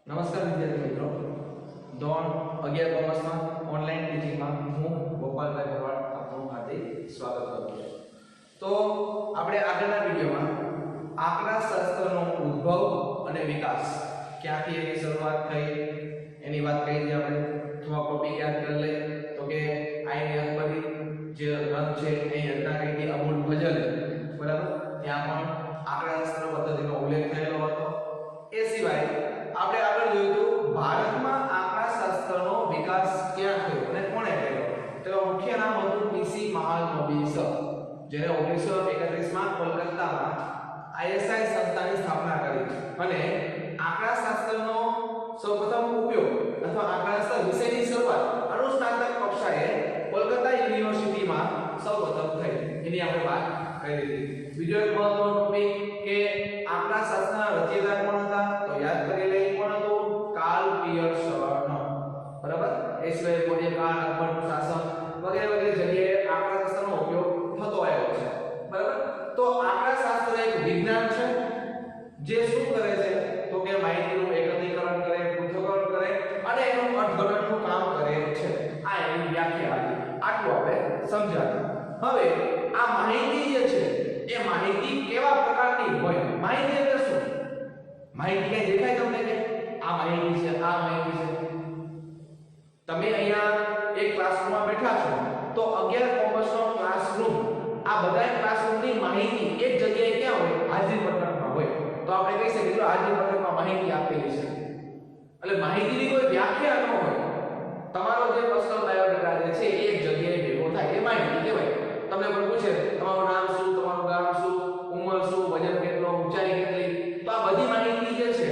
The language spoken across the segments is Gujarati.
નમસ્કાર વિદ્યાર્થી મિત્રો, ધોરણ 11 કોમર્સમાં ઓનલાઈન ટીચિંગમાં હું ગોપાલભાઈ ભરવાડ આપનું હાર્દિક સ્વાગત કરું છું. તો આપણે આગળના વિડિયોમાં આંકડાશાસ્ત્રનો ઉદ્ભવ અને વિકાસ ક્યાંથી એની શરૂઆત થઈ એની વાત કરી હતી. આપણે થોડા ટોપિક યાદ કરી લે તો કે આઈની અકબરી જે ગ્રંથ છે એની રચના કરી હતી અબુલ ફજલ, બરાબર. ત્યાં પણ આંકડાશાસ્ત્ર પદ્ધતિનો ઉલ્લેખ થયેલો હતો. એ સિવાય આપણે આગળ જોયું તો ભારતમાં આંકડાશાસ્ત્રનો વિકાસ ક્યાં થયો અને કોણે કર્યો. તેનું મુખ્ય નામ હતું પીસી મહાલનોબિસ, જેણે 1931 માં કોલકાતામાં આઈએસઆઈ સંસ્થાની સ્થાપના કરી અને આંકડાશાસ્ત્રનો સૌપ્રથમ ઉપયોગ અથવા આંકડાશાસ્ત્ર વિષયની શરૂઆત અનુસ્નાતક કક્ષાએ કોલકાતા યુનિવર્સિટીમાં સૌપ્રથમ થઈ. એની આપણે વાત કરી હતી. બીજો એક મહત્વનો ટોપિક કે આંકડાશાસ્ત્રના રચયિતા કોણ હતા, તો યાદ કરી લઈએ કોણ હતું, કાર્લ પિયર્સન, બરાબર. એ સિવાય કોઈ કાળ અકબરનું શાસન વગેરે વગેરે જગ્યાએ આંકડાશાસ્ત્રનો ઉપયોગ થતો આવ્યો છે, બરાબર. તો આંકડાશાસ્ત્ર એક વિજ્ઞાન છે જે શું કરે છે તો કે માહિતીનું એકત્રીકરણ કરે, પૃથ્થકરણ કરે અને એનું અર્થઘટનનું કામ કરે છે. આ એની વ્યાખ્યા હતી. આટલું આપણે સમજાવ્યું. હવે આ માહિતી જે છે એ માહિતી કેવા પ્રકારની હોય? માહિતી એટલે શું? માહિતી કઈ દેખાય તમને કે આ માહિતી છે, આ માહિતી છે? તમે અહીંયા એક ક્લાસરૂમમાં બેઠા છો તો 11 કોમર્સનો ક્લાસરૂમ, આ બધા ક્લાસરૂમની માહિતી એક જગ્યાએ ક્યાં હોય? હાજરી પત્રકમાં હોય. તો આપણે કહી શકીએ કે હાજરી પત્રકમાં માહિતી આપેલી છે. એટલે માહિતીની કોઈ વ્યાખ્યા ન હોય. તમારો જે પર્સનલ બાયોડેટા જે છે એક જગ્યાએ ભેગો થાય એ માહિતી કહેવાય. તમને કોઈ પૂછે તમારું નામ શું, તમારું ગામ શું, ઉંમર શું, વજન કેટલો, ઊંચાઈ કેટલી, તો આ બધી માહિતી જે છે,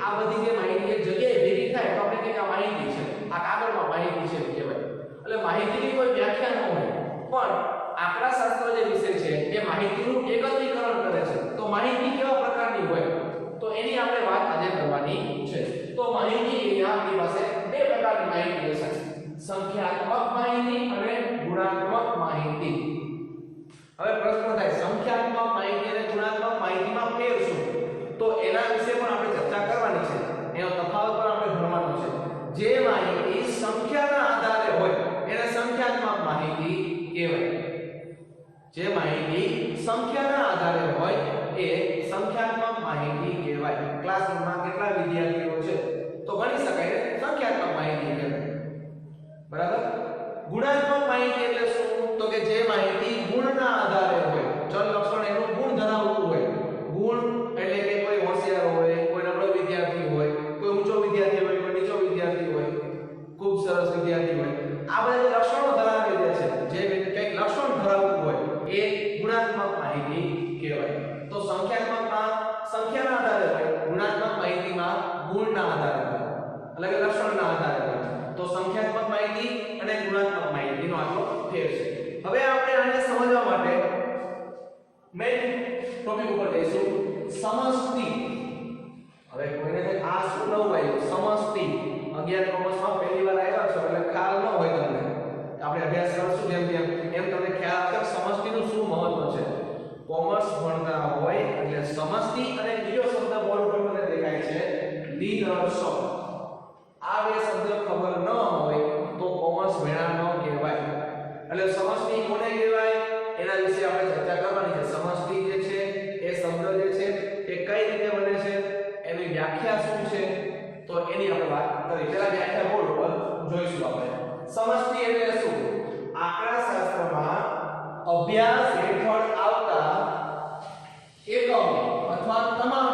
આ બધી જે માહિતી એક જગ્યાએ ભેગી થાય તો આપણે કહીએ કે આ માહિતી છે, આ કાગળમાં માહિતી છે કહેવાય. એટલે માહિતીની કોઈ વ્યાખ્યા ન હોય. પણ આંકડાશાસ્ત્ર જે વિષય છે એ માહિતીનું એકત્રીકરણ કરે છે. તો માહિતી કેવા પ્રકારની હોય તો એની આપણે વાત આજે કરવાની છે. તો માહિતી આપણી પાસે બે પ્રકારની માહિતી છે, સંખ્યાત્મક માહિતી અને ગુણાત્મક માહિતી. હવે પ્રશ્ન થાય સંખ્યાત્મક માહિતી અને ગુણાત્મક માહિતીમાં ફેર શું? તો એના વિશે પણ આપણે ચર્ચા કરવાની છે. એનો તફાવત પણ આપણે ભણવાનો છે. જે માહિતી સંખ્યાના આધારે હોય એને સંખ્યાત્મક માહિતી કહેવાય. જે માહિતી સંખ્યાના આધારે હોય એ સંખ્યાત્મક માહિતી કહેવાય. ક્લાસરૂમમાં કેટલા વિદ્યાર્થીઓ છે તો ગણી શકાય સંખ્યાત્મક માહિતી કહેવાય, બરાબર. ગુણાત્મક માહિતી એટલે શું? તો કે જે માહિતી ગુણના આધારે હોય, ચલ લક્ષણ એનું ગુણ ધરાવતું હોય. ગુણ એટલે કે કોઈ હોશિયાર હોય, કોઈ નબળો વિદ્યાર્થી હોય, કોઈ ઊંચો વિદ્યાર્થી હોય, કોઈ નીચો વિદ્યાર્થી હોય, ખૂબ સરસ વિદ્યાર્થી હોય, આ બધા જે લક્ષણો ધરાવે છે, જે કંઈક લક્ષણ ધરાવતું હોય એ ગુણાત્મક માહિતી કહેવાય. તો સંખ્યાત્મકમાં સંખ્યાના આધારે હોય, ગુણાત્મક માહિતીમાં ગુણના આધારે હોય, એટલે કે લક્ષણના આધારે હોય. તો સંખ્યાત્મક માહિતી અને ગુણાત્મક માહિતીનો આટલો ફેર છે. હવે આપણે આને સમજવા માટે મેઈન ટોપિક ઉપર જઈશું, સમષ્ટિ. હવે કોઈને આ શું નવું આવ્યું? સમષ્ટિ 11 કોમર્સમાં પહેલી વાર આવ્યા છો એટલે ખ્યાલ ન હોય તમને. આપણે અભ્યાસ કરશું જેમ જેમ એમ તમને ખ્યાલ આવશે સમષ્ટિનું શું મહત્વ છે. કોમર્સ ભણતા હોય એટલે સમષ્ટિ અને બીજો શબ્દ બોર્ડ ઉપર મને દેખાય છે લીડરશિપ. આ બે શબ્દ ખબર ન હોય તો કોમર્સ ભણ્યા ન કહેવાય. એટલે સમષ્ટિ કોને કહેવાય એના વિશે આપણે ચર્ચા કરવાની છે. સમષ્ટિ જે છે એ શબ્દ જે છે એ કઈ રીતે બને છે, એની વ્યાખ્યા શું છે, તો એની આપણે વાત કરી. પહેલા વ્યાખ્યા બોર્ડ ઉપર જોઈશું આપણે. સમષ્ટિ એટલે શું? આંકડાશાસ્ત્રમાં અભ્યાસ હેઠળ આવતા એકમો અથવા તમામ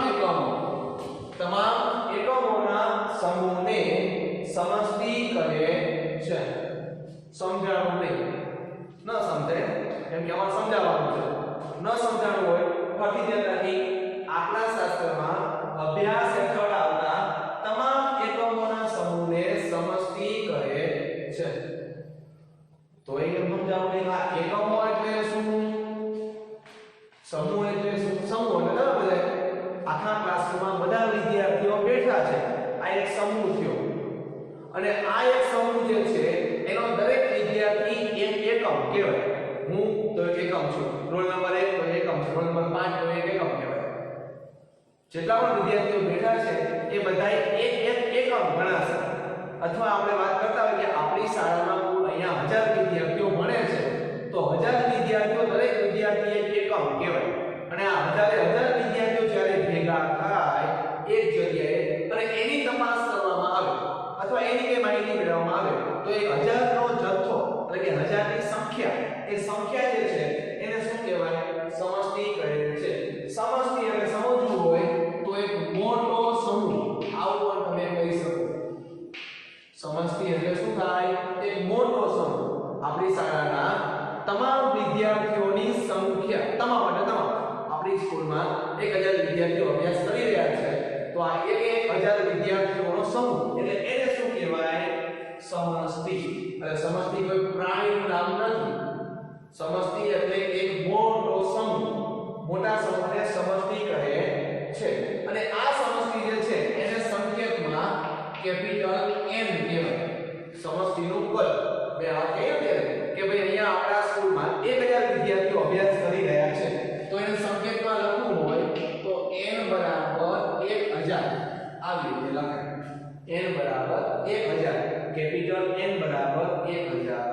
એકમોના સમૂહને સમષ્ટિ કહે છે. સમજાણું નહીં, ન સમજે એમ કે અમારે સમજાવવાનું છે. ન સમજાણું હોય ફરી ધ્યાન રાખી, આંકડાશાસ્ત્રમાં અભ્યાસ હેઠળ આવતા તમામ એકમોના સમૂહને સમષ્ટિ કહે છે. તો એ સમજાવવું નહીં. આ એકમો એટલે શું, સમૂહ એટલે શું? સમૂહ એટલે બધા આખા ક્લાસરૂમમાં બધા વિદ્યાર્થીઓ બેઠા છે, આ એક સમૂહ થયો. અને આ એક સમૂહ જે છે એનો દરેક વિદ્યાર્થી એક એકમ કહેવાય. હું તો એક એકમ છું, રોલ નંબર 1 તો એકમ છે, રોલ નંબર 5 તો એક એકમ કહેવાય. જેટલા પણ વિદ્યાર્થીઓ બેઠા છે એ બધા એક એક એકમ કહેવાય. અને આ હજાર વિદ્યાર્થીઓ જ્યારે ભેગા થાય એક જગ્યાએ અને એની તપાસ કરવામાં આવે અથવા એની કઈ માહિતી મેળવવામાં આવે તો એ 1000 નો જથ્થો એટલે કે 1000 ની સંખ્યા, એ સંખ્યા જે છે એને શું કહેવાય? સમષ્ટિ કહે છે. સમષ્ટિ એટલે સમજવું હોય તો એક મોટો સમૂહ, આવું પણ તમે કહી શકો. સમષ્ટિ એટલે શું થાય? એક મોટો સમૂહ. આપણી શાળાના તમામ વિદ્યાર્થીઓની સંખ્યા, તમામ એટલે તમામ, આપણી સ્કૂલમાં 1000 વિદ્યાર્થીઓ અભ્યાસ કરી રહ્યા છે તો આ 1000 વિદ્યાર્થીઓનો સમૂહ એટલે એને શું કહેવાય? સમષ્ટિ. એટલે સમષ્ટિ કોઈ પ્રાણીનું નામ નથી. સમષ્ટિ એટલે એક મોટો સમૂહ, મોટા સમૂહને સમષ્ટિ કહે છે. અને આ સમષ્ટિ જે છે એને સંકેતમાં કેપિટલ N કહેવાય. સમષ્ટિનું કદ બે આ કહ્યું કે ભાઈ અહીંયા આપણા સ્કૂલમાં 1000 વિદ્યાર્થીઓ અભ્યાસ કરી રહ્યા છે તો એને સંકેતમાં લખવું હોય તો n બરાબર 1000 આવી રીતે લખાય. n બરાબર 1000, કેપિટલ N બરાબર 1000.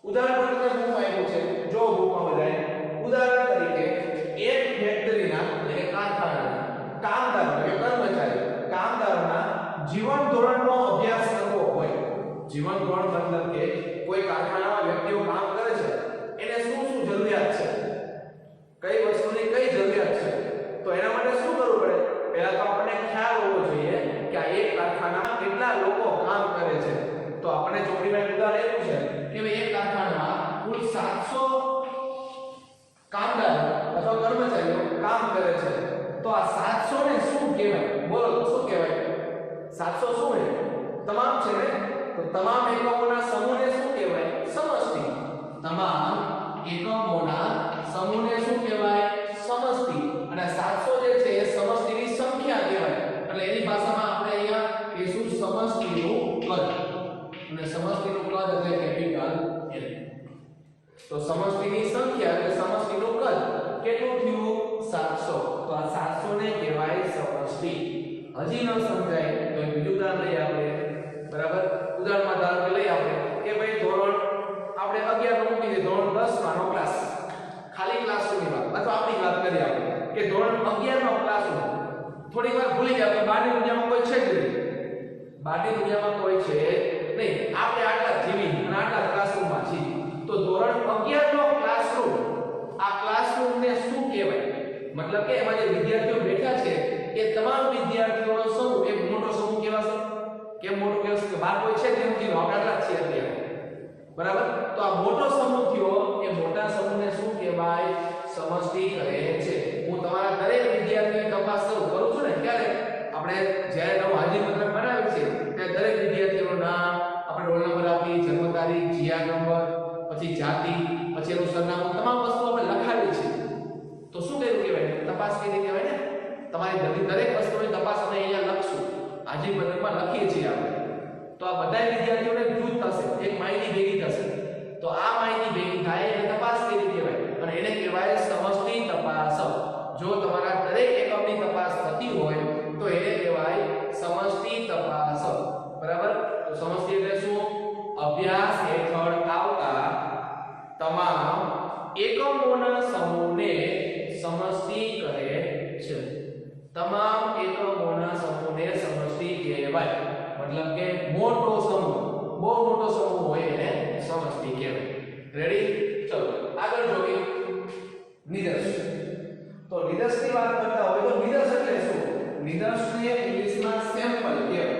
ઉદાહરણ તરીકે હું આપ્યું છે, જો બુકમાં બધાય ઉદાહરણ તરીકે એક ફેક્ટરીના એટલે કારખાનાના કામદારો કે કર્મચારી, કામદારોના જીવન ધોરણનો અભ્યાસ કરવો હોય. જીવન ધોરણ મતલબ કે કોઈ કારખાનામાં વ્યક્તિઓ કામ કરે છે એને શું શું જરૂરિયાત છે, કઈ વસ્તુની કઈ જરૂરિયાત છે, તો એના માટે શું કરવું પડે? પહેલા તો આપણને ખ્યાલ હોવો જોઈએ કે આ એક કારખાનામાં કેટલા લોકો કામ કરે છે. તો આપણને ચોપડીમાં એક ઉદાહરણ એવું છે કે ભાઈ એક કારખાનામાં કુલ 700 કામદારો અથવા કર્મચારીઓ કામ કરે છે તો આ 700 ને શું કહેવાય? બોલો શું કહેવાય? 700 શું છે? તમામ છે ને? તો તમામ એકમોના સમૂહને શું કહેવાય? સમષ્ટિ. તમામ એકમોના સમૂહને શું કહેવાય? સમષ્ટિ. અને 700 જે છે એ સમષ્ટિની સંખ્યા કહેવાય. એટલે એની ભાષામાં આપણે અહીંયા કહીશું સમષ્ટિનું કદ. અને સમષ્ટિનું કદ એટલે કેપિટલ N. તો સમષ્ટિની સંખ્યા એટલે સમષ્ટિનું કદ કેટલું થયું? 700. તો આ 700 ને કહેવાય સમષ્ટિ. હજી ન સમજાય તો બીજું ઉદાહરણ લઈએ આપણે. બરાબર? ઉદાહરણમાં ધારો કે લઈએ આપણે કે ભાઈ ધોરણ આપણે 11 નો મૂકી દે, ધોરણ 10 નો ક્લાસ, ખાલી ક્લાસરૂમની વાત અથવા આપણી વાત કરીએ આપણે કે ધોરણ 11 નો ક્લાસરૂમ. થોડી વાર ભૂલી ગયા કે બહારની દુનિયામાં કોઈ છે જ નહીં, બહારની દુનિયામાં કોઈ છે નહીં, આપણે આટલા જીવી અને આટલા ક્લાસરૂમમાં છીએ. તો ધોરણ 11 નો ક્લાસરૂમ, આ ક્લાસરૂમને શું કહેવાય? મતલબ કે એમાં જે વિદ્યાર્થીઓ બેઠા છે એ તમામ વિદ્યાર્થીઓનો સમૂહ એક મોટો સમૂહ કહેવાશે. કેમ મોટો કહેવાશે? કે બહાર કોઈ છે તેમ જીવો, આપણે આટલા જ છીએ અત્યારે. બરાબર? તો આ મોટો સમૂહ થયો, એ મોટા સમૂહને શું કહેવાય? સમષ્ટિ કહે છે. હું તમારા દરેક વિદ્યાર્થીની તપાસ કરું છું ને ત્યારે આપણે જ્યારે નવું હાજરી પત્રક બનાવીએ છીએ ત્યારે દરેક વિદ્યાર્થીનું નામ, આપણે રોલ નંબર આપી, જન્મ તારીખ, જીઆર નંબર, પછી જાતિ, પછી એનું સરનામું, તમામ વસ્તુ આપણે લખાવી છે. તો શું કર્યું કહેવાય? તપાસ કરી કહેવાય ને. તમારી દરેક વસ્તુની તપાસ અમે અહીંયા લખશું, હાજરી પત્રકમાં લખીએ છીએ આપણે. તો આ બધા વિદ્યાર્થીઓને જૂથ થશે, એક માહિતી ભેગી થશે. તો આ માહિતી ભેગી થાય એને તપાસ કરી કહેવાય અને એને કહેવાય સમષ્ટિ તપાસ. જો તમારા દરેક એકમની તપાસ થતી હોય તો એને કહેવાય સમષ્ટિ તપાસ. બરાબર? તો સમષ્ટિ એટલે શું? અભ્યાસ હેઠળ આવતા તમામ એકમોના સમૂહને સમષ્ટિ કહે છે. તમામ એકમોના સમૂહને સમષ્ટિ કહેવાય. મતલબ કે મોટો સમૂહ, બહુ મોટો સમૂહ હોય એને સમષ્ટિ કહેવાય. રેડી? ચલો આગળ જોઈએ નિદર્શ. તો નિદર્શની વાત કરતા હોય તો નિદર્શ એટલે શું? નિદર્શને ઇંગ્લિશમાં સેમ્પલ કહેવાય.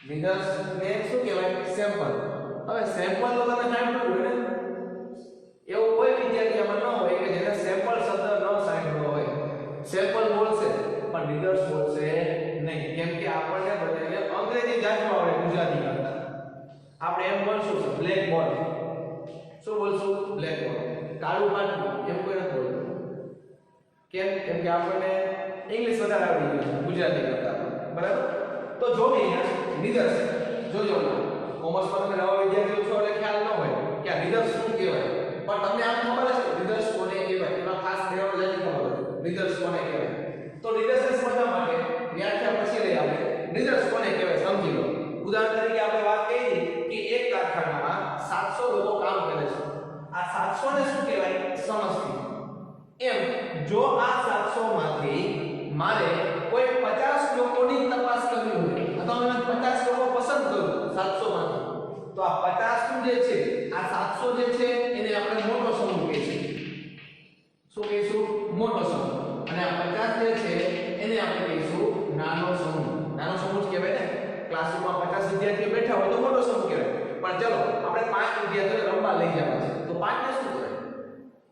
નિદર્શને શું કહેવાય? સેમ્પલ. હવે સેમ્પલ તો તમે સાંભળ્યું હોય ને? એવું કોઈ વિદ્યાર્થી આમાં ન હોય કે જેને સેમ્પલ શબ્દ ન સાંભળ્યો હોય. સેમ્પલ બોલશે પણ નિદર્શ બોલશે નહીં. કેમ કે આપણને બધાને અંગ્રેજી જાણવા આવડે ગુજરાતી કરતા. આપણે એમ બોલશું બ્લેક બોર્ડ. શું બોલશું? Black board. કાળું માટલું એમ કોઈ નથી બોલતું. કેમ? કેમ કે આપણને ઇંગ્લિશ વધારે આવડી ગયું છે ગુજરાતી કરતા. બરાબર? તો જો અહીંયા નિદર્શ જોજો, કોમર્સમાં તમે નવા વિદ્યાર્થીઓ છો એટલે ખ્યાલ ન હોય કે આ નિદર્શ શું કહેવાય, પણ તમને આમ ખબર હશે નિદર્શ કોને કહેવાય. એમાં ખાસ ટેરોલોજી ખબર હોય નિદર્શ કોને કહેવાય. તો નિદર્શને સમજવા માટે વ્યાખ્યા પછી લઈ આપણે નિદર્શ કોને કહેવાય સમજી લો. ઉદાહરણ તરીકે આપણે વાત કરી કે એક કારખાનામાં 700 લોકો કામ કરે છે. આ 700 ને શું કહેવાય? જે છે આ 700 જે છે એને આપણે મોટો સમૂહ કહીશું. શું કહીશું? મોટો સમૂહ. અને આ 50 જે છે એને આપણે કહીશું નાનો સમૂહ. નાનો સમૂહ જ કહેવાય ને. ક્લાસરૂમમાં 50 વિદ્યાર્થીઓ બેઠા હોય તો મોટો સમૂહ કહેવાય. પણ ચલો આપણે 5 વિદ્યાર્થીઓ રમવા લઈ જવા છે તો 5 ને શું કહેવાય?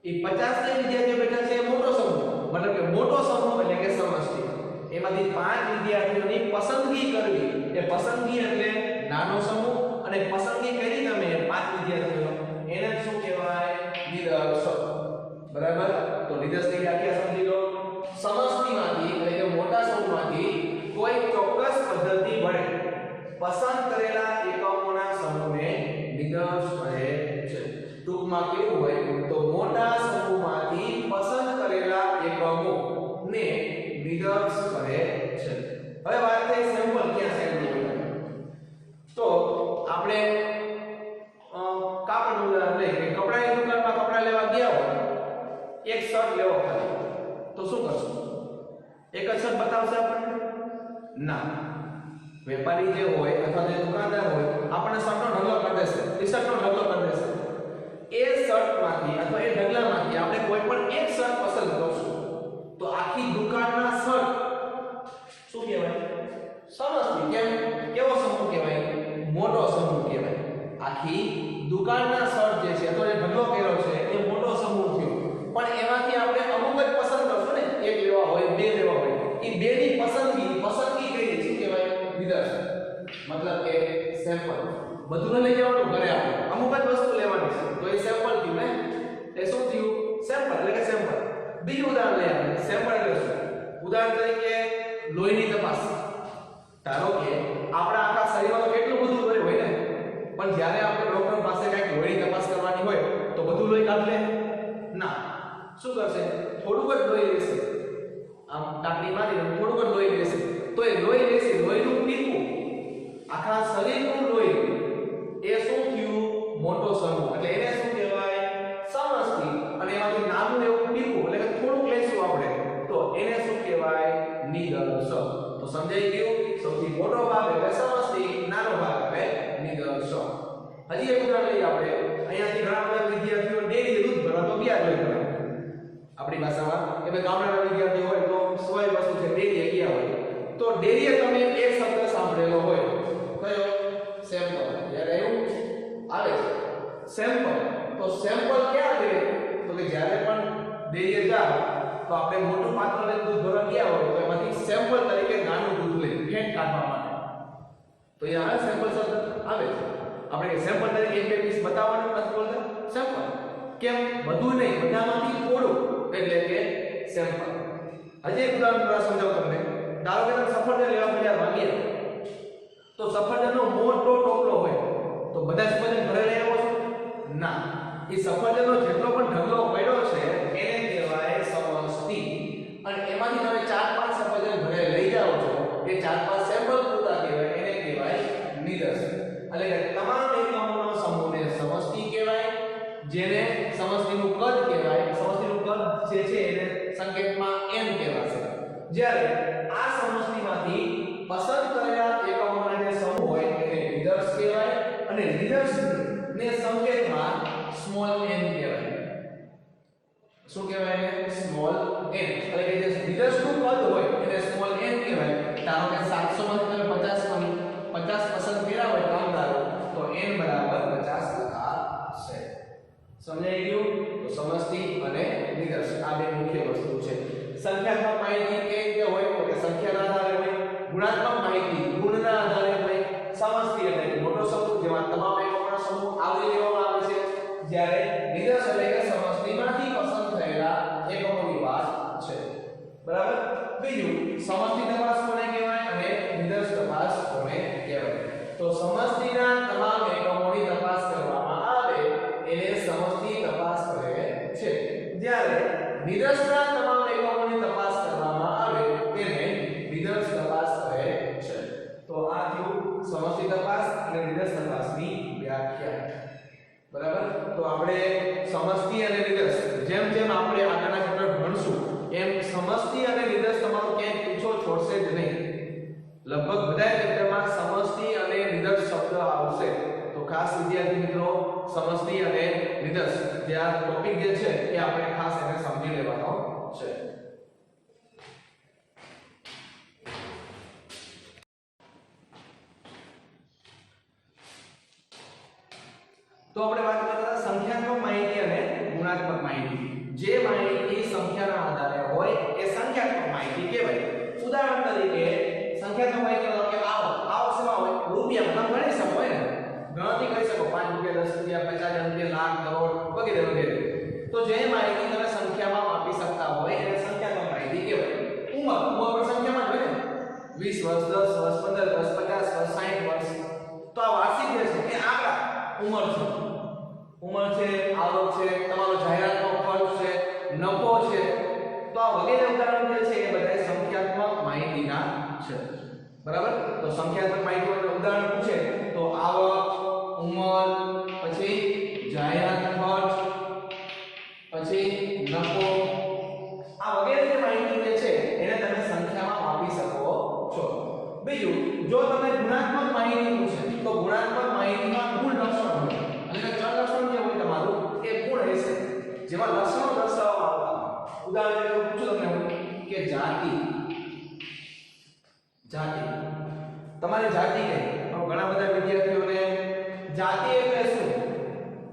એ 50 જે વિદ્યાર્થીઓ બેઠા છે એ મોટો સમૂહ. મતલબ કે મોટો સમૂહ એટલે કે સમષ્ટિ. એમાંથી 5 વિદ્યાર્થીઓની પસંદગી કરવી. એ પસંદગી એટલે નાનો સમૂહ. અને પસંદગી કરી તમે 5 વિદ્યાર્થીઓ એને શું કહેવાય? નિદર્શક. બરાબર? તો નિદર્શકની વ્યાખ્યા સમજી લો. સમષ્ટિમાંથી એટલે કે મોટા સમૂહમાંથી કોઈ ચોક્કસ પદ્ધતિ વડે પસંદ કરેલા એકમોના સમૂહને નિદર્શ કહે છે. ટૂંકમાં કેવું હોય તો મોટા સમૂહમાંથી પસંદ કરેલા એકમોને નિદર્શ કહે છે. હવે વાત થઈ સેમ્પલ. ક્યાં સેમ્પલ હોય? તો આપણે કાપડનું ઉદાહરણ લઈએ કે કપડાની દુકાનમાં કપડા લેવા ગયા હોય, એક શર્ટ લેવો ખાલી, તો શું કરશું? એક જ શર્ટ બતાવશે આપણને? ના. વેપારી જે હોય અથવા જે દુકાનદાર હોય આપણને શર્ટનો ઢગલો કરી દેશે, ટી-શર્ટનો ઢગલો કરી દેશે. એ શર્ટમાંથી અથવા એ ઢગલામાંથી આપણે કોઈ પણ એક શર્ટ પસંદ કરશું તો આખી દુકાનના શર્ટ શું કહેવાય? સમષ્ટિ. કેમ? કેવો સમૂહ કહેવાય? મોટો સમૂહ કહેવાય. આખી દુકાનના શર્ટ જે છે અથવા જે ઢગલો કર્યો છે એ મોટો સમૂહ થયો. પણ એમાંથી આપણે અમુક જ પસંદ કરશું ને. એક લેવા હોય, બે લેવા હોય. એ બે ની પસંદગી કરી શું કહેવાય? નિદર્શન. મતલબ કે સેમ્પલ. બધું લઈ જવાનું ઘરે આપણે. અમુક જ વસ્તુ લેવાની છે તો એ સેમ્પલ થયું ને. એ શું થયું? સેમ્પલ એટલે કે સેમ્પલ. બીજું ઉદાહરણ લઈએ આપણે. સેમ્પલ એટલે શું? ઉદાહરણ તરીકે લોહીની તપાસ. ધારો કે આપણા આખા શરીરમાં તો કેટલું બધું લોહી હોય ને, પણ જ્યારે આપણે ડોક્ટર પાસે કંઈક લોહીની તપાસ કરવાની હોય તો બધું લોહી કાઢ લે? ના. શું કરશે? થોડુંક જ લોહી લેશે. આમ ટાંકી મારીને થોડુંક જ લોહી લેશે. તો એ લોહી લેશે, લોહીનું ટીપું, આખા શરીરનું લોહી, એ શું થયું? મોટો સમૂહ. એટલે એને શું કહેવાય? સમષ્ટિ. અને એમાંથી નાનું એવું ટીપું એટલે કે થોડુંક લેશું આપણે તો એને શું કહેવાય? નિદર્શક. તો સમજાઈ ગયું? સૌથી મોટો ભાગ એટલે સમષ્ટિ, નાનો ભાગ એટલે નિદર્શક. હજી એક ઉદાહરણ લઈએ આપણે. અહીંયાથી ઘણા બધા વિદ્યાર્થીઓ ડેરીએ દૂધ ભરવા તો ગયા જ હોય. આપણી ભાષામાં કે ભાઈ ગામડાના વિદ્યાર્થીઓ હોય તો સ્વાભાવિક વસ્તુ છે, ડેરીએ ગયા હોય. તો ડેરીએ તમે એક શબ્દ સાંભળેલો હોય. કયો? સેમ્પલ. જ્યારે એવું આવે છે સેમ્પલ, તો સેમ્પલ ક્યાં લે? તો કે જ્યારે પણ ડેરીએ જાવ તો આપણે મોટું પાત્ર લઈને દૂધ ભરવા ગયા હોય તો એમાંથી સેમ્પલ તરીકે નાનું દૂધ લે ફેટ કાઢવા માટે. તો અહીંયા સેમ્પલ શબ્દ આવે છે. આપણે સેમ્પલ તરીકે એક બે પીસ બતાવવાનું નથી બોલતા? સેમ્પલ. કેમ? બધું નહીં, બધામાંથી થોડું એટલે કે સેમ્પલ. હજી એક ઉદાહરણ દ્વારા સમજાવું તમને. ધારો કે તમે સફરજન લેવા બજારમાં ગયા તો સફરજનનો મોટો ટોપલો હોય તો બધા સફરજન ઘરે લઈ આવો છો? ના. એ સફરજનનો જેટલો પણ ઢગલો પડ્યો છે એને કહેવાય સમષ્ટિ. અને એમાંથી તમે 4-5 સફરજન ઘરે લઈ જાઓ છો, એ 4-5 સેમ્પલ પૂરતા કહેવાય, એને કહેવાય નિદર્શન. એટલે કે તમામ એકમોનો સમૂહને સમષ્ટિ કહેવાય, જેને સમષ્ટિનું કદ કહેવાય. સમષ્ટિનું કદ જે છે એને સંકેતમાં n કહેવાશે. જ્યારે આ સમષ્ટિમાંથી પસંદ કરેલા એકમોના જે સમૂહ હોય એને નિદર્શ કહેવાય અને નિદર્શને સંકેતમાં સ્મોલ n કહેવાય. શું કહેવાય એને? Small n. એટલે કે જે નિદર્શનું કદ હોય એને સ્મોલ n કહેવાય. ધારો કે 700 માંથી તમે 50 પસંદ કર્યા હોય કામદારો તો n બરાબર 50 છે. સમજાઈ ગયું? તો સમષ્ટિ અને નિદર્શ આ બે મુખ્ય વસ્તુ છે. સંખ્યાત્મક માહિતી કેવી રીતે હોય? તો કે સંખ્યાના આધારે હોય. ગુણાત્મક માહિતી ગુણના આધારે હોય. સમષ્ટિ એટલે મોટો સમૂહ જેમાં તમામ એકમોનો સમૂહ આવરી લેવામાં આવે છે. જ્યારે નિદર્શ એટલે કે સમષ્ટિમાંથી પસંદ થયેલા એકમોની વાત છે. બરાબર? બીજું, સમષ્ટિ તપાસ કોને કહેવાય અને નિદર્શ તપાસ કોને કહેવાય? તો સમષ્ટિના તમામ એકમોની તપાસ કરવામાં આવે એને સમષ્ટિ તપાસ કહે છે. જ્યારે નિદર્શના તમામ એકમોની તપાસ કરવામાં આવે તેને નિદર્શ તપાસ કહે છે. તો આ થયું સમષ્ટિ તપાસ અને નિદર્શ તપાસની વ્યાખ્યા. બરાબર? તો આપણે સમષ્ટિ અને નિદર્શ જેમ જેમ આપણે આગળના ચેપ્ટર ભણશું એમ સમષ્ટિ અને નિદર્શ તમારો ક્યાંય પીછો છોડશે જ નહીં. લગભગ બધા ચેપ્ટરમાં સમષ્ટિ અને નિદર્શ શબ્દ આવશે. તો ખાસ વિદ્યાર્થી મિત્રો સમષ્ટિ અને નિદર્શ જે આ ટોપિક જે છે એ આપણે ખાસ એને સમજી લેવાનો છે. તો આપણે વાત કરતા હતા સંખ્યાત્મક માહિતી અને ગુણાત્મક માહિતી. જે માહિતી સંખ્યાના આધારે હોય એ સંખ્યાત્મક માહિતી કહેવાય. ઉદાહરણ તરીકે સંખ્યાત્મક માહિતી એટલે કે આવો શેમાં હોય? રૂપિયામાં તમે ગણી શકો ને, ગણતરી કરી શકો 5 રૂપિયા 10 રૂપિયા 50,000 રૂપિયા લાખ કરોડ વગેરે વગેરે. તો જે માહિતી તમે સંખ્યામાં માપી શકતા હોય એને સંખ્યાત્મક માહિતી કહેવાય. ઉંમર પણ સંખ્યામાં જ હોય ને, 20 વર્ષ 10 વર્ષ 15 વર્ષ 50 વર્ષ 60 વર્ષ. તો આ વાર્ષિક જે છે એ આંકડા ઉંમર છે, આવક છે, તમારો જાહેરાતનો ખર્ચ છે, નફો છે. તો આ વગેરે ઉદાહરણ જે છે એ બધા સંખ્યાત્મક માહિતીના છે. બરાબર? તો સંખ્યાત્મક માહિતીનું ઉદાહરણ પૂછે તો આવક, ઉંમર, પછી જાહેરાત ખર્ચ, પછી નફો, આ વગેરે જે માહિતી જે છે એને તમે સંખ્યામાં માપી શકો છો. બીજું, જો તમે ગુણાત્મક માહિતી પૂછે તો ગુણાત્મક માહિતીમાં ગુણ લક્ષણો હોય. અને ચલ લક્ષણ જે હોય તમારું એ ગુણ હશે જેમાં લક્ષણો દર્શાવવામાં આવતા. ઉદાહરણ તરીકે પૂછું તમને કે જાતિ તમારી જાતિ કઈ? તો ઘણા બધા વિદ્યાર્થીઓને જાતિ એટલે શું?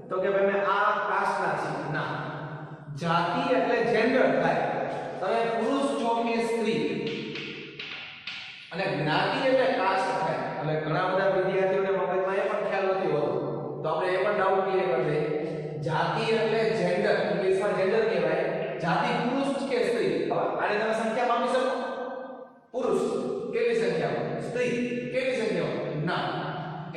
તો કે ભાઈ મેં આ કાસ્ટના છે. ના, જાતિ એટલે જેન્ડર થાય. તમે પુરુષ છો કે સ્ત્રી. અને જ્ઞાતિ એટલે કાસ્ટ થાય. એટલે ઘણા બધા વિદ્યાર્થીઓને મગજમાં એ પણ ખ્યાલ નથી હોતો. તો આપણે એ પણ ડાઉટ ક્લિયર કરી દઈએ. જાતિ એટલે જેન્ડર, ઇંગ્લિશમાં જેન્ડર કહેવાય. જાતિ પુરુષ કે સ્ત્રી? હવે આને તમે સંખ્યા માપી શકો? પુરુષ કેવી સંખ્યામાં? સ્ત્રી કેવી સંખ્યામાં? ના,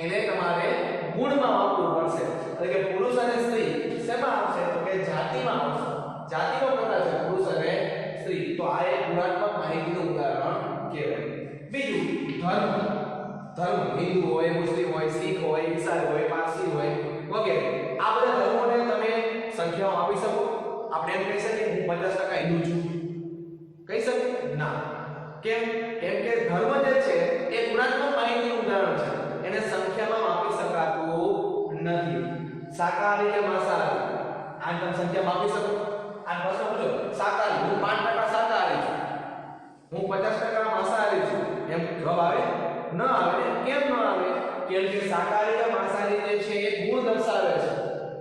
એને તમારે ગુણમાં માપવું પડશે. એટલે કે પુરુષ અને સ્ત્રી શેમાં આવશે? તો કે જાતિમાં આવશે. જાતિનો પ્રકાર છે પુરુષ અને સ્ત્રી. તો આ એક ગુણાત્મક માહિતીનું ઉદાહરણ કહેવાય. બીજું, ધર્મ હિન્દુ હોય, મુસ્લિમ હોય, શીખ હોય, ઈસાઈ હોય, પારસી હોય વગેરે. આ બધા ધર્મોને તમે સંખ્યામાં આપી શકો? આપણે એમ કહી શકીએ હું 50% હિન્દુ છું? કહી શકીએ? ના. કેમ કે ધર્મ જે છે એ ગુણાત્મક માહિતીનું ઉદાહરણ છે. એને સંખ્યામાં માપી શકાતું નથી. શાકાહારી કે માંસાહારી, આને તમે સંખ્યામાં માપી શકો? આ પ્રશ્ન પૂછો, શાકાહારી હું 5% શાકાહારી છું, હું 50% માંસાહારી છું, એમ જવાબ આવે? ન આવે. કેમ ન આવે? કેમ કે શાકાહારી કે માંસાહારી જે છે એ ગુણ દર્શાવે છે.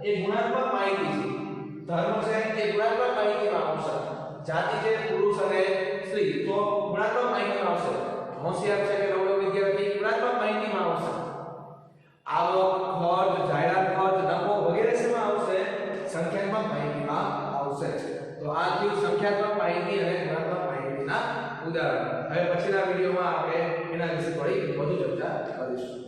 એ ગુણાત્મક માહિતી છે. ધર્મ છે એ ગુણાત્મક માહિતીમાં આવશે. જાતિ છે પુરુષ અને સ્ત્રી, તો ગુણાત્મક માહિતીમાં આવશે. હોશિયાર છે કે નવરો વિદ્યાર્થી, ગુણાત્મક માહિતીમાં આવશે. આવક, ખર્ચ, જાહેરાત ખર્ચ, નફો વગેરે શેમાં આવશે? સંખ્યાત્મક માહિતીમાં આવશે. તો આ થયું સંખ્યાત્મક માહિતી અને ગુણાત્મક માહિતીના ઉદાહરણ. હવે પછીના વિડિયોમાં આપણે એના વિશે થોડી વધુ ચર્ચા કરીશું.